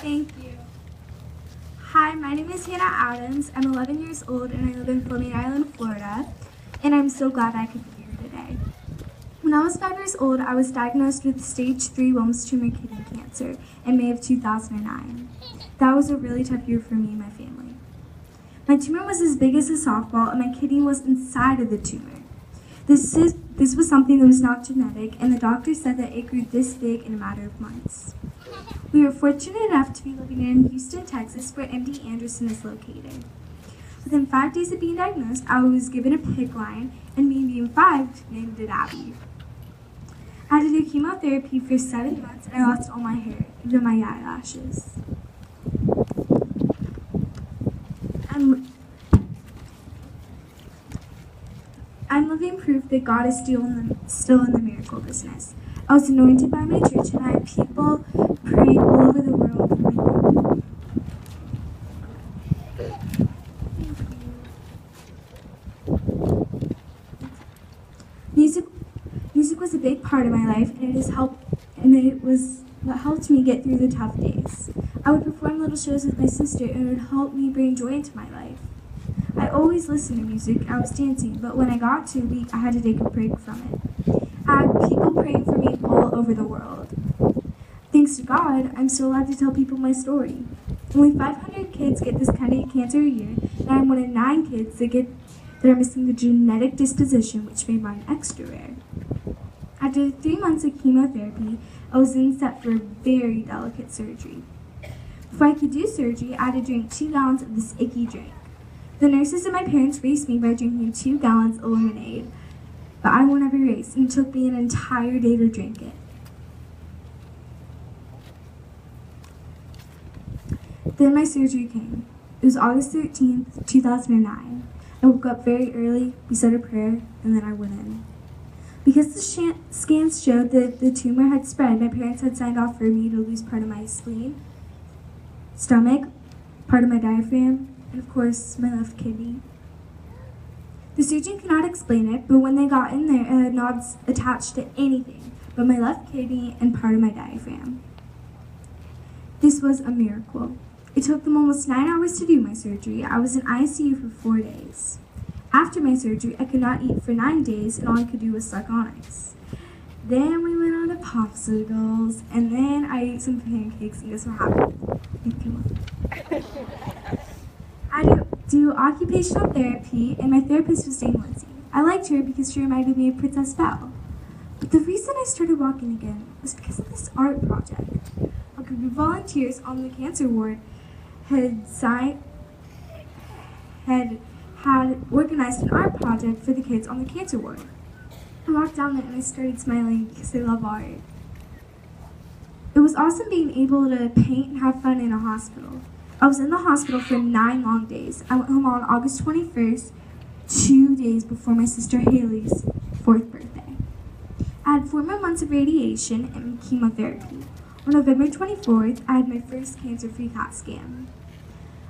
Thank you. Hi, my name is Hannah Adams. I'm 11 years old and I live in Fleming Island, Florida, and I'm so glad I could be here today. When I was 5 years old, I was diagnosed with stage 3 Wilms tumor kidney cancer in May of 2009. That was a really tough year for me and my family. My tumor was as big as a softball and my kidney was inside of the tumor. This was something that was not genetic, and the doctor said that it grew this big in a matter of months. We were fortunate enough to be living in Houston, Texas, where MD Anderson is located. Within 5 days of being diagnosed, I was given a PICC line, and me being 5, named it Abby. I had to do chemotherapy for 7 months, and I lost all my hair, even my eyelashes. I'm living proof that God is still in the miracle business. I was anointed by my church, and I had people praying all over the world for me. Music was a big part of my life, and it was what helped me get through the tough days. I would perform little shows with my sister, and it would help me bring joy into my life. I always listened to music. I was dancing, but when I got too weak, I had to take a break from it. I had people praying for me all over the world. Thanks to God, I'm still allowed to tell people my story. Only 500 kids get this kind of cancer a year, and I'm one of 9 kids that are missing the genetic disposition, which made mine extra rare. After 3 months of chemotherapy, I was then set for a very delicate surgery. Before I could do surgery, I had to drink 2 gallons of this icky drink. The nurses and my parents raced me by drinking 2 gallons of lemonade, but I won every race, and it took me an entire day to drink it. Then my surgery came. It was August 13th, 2009. I woke up very early, we said a prayer, and then I went in. Because the scans showed that the tumor had spread, my parents had signed off for me to lose part of my spleen, stomach, part of my diaphragm, and of course, my left kidney. The surgeon could not explain it, but when they got in there, it had not attached to anything but my left kidney and part of my diaphragm. This was a miracle. It took them almost 9 hours to do my surgery. I was in ICU for 4 days. After my surgery, I could not eat for 9 days, and all I could do was suck on ice. Then we went on to popsicles, and then I ate some pancakes, and guess what happened? I had to do occupational therapy, and my therapist was named Lindsay. I liked her because she reminded me of Princess Belle. But the reason I started walking again was because of this art project. A group of volunteers on the cancer ward had organized an art project for the kids on the cancer ward. I walked down there and I started smiling because I love art. It was awesome being able to paint and have fun in a hospital. I was in the hospital for 9 long days. I went home on August 21st, 2 days before my sister Haley's 4th birthday. I had 4 more months of radiation and chemotherapy. On November 24th, I had my first cancer-free CAT scan.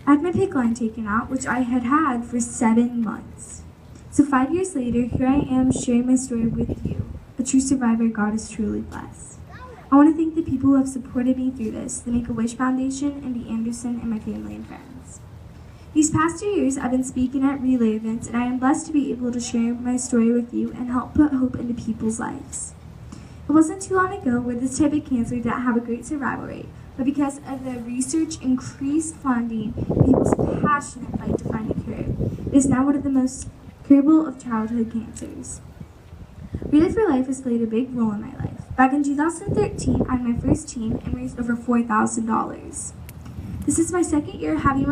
I had my PICC line taken out, which I had had for 7 months. So 5 years later, here I am sharing my story with you. A true survivor God is truly blessed. I want to thank the people who have supported me through this, the Make-A-Wish Foundation, MD Anderson, and my family and friends. These past 2 years, I've been speaking at relay events, and I am blessed to be able to share my story with you and help put hope into people's lives. It wasn't too long ago where this type of cancer didn't have a great survival rate, but because of the research, increased funding, and people's passionate fight to find a cure, it is now one of the most curable of childhood cancers. Relay for Life has played a big role in my life. Back in 2013, I had my first team and raised over $4,000. This is my 2nd year having my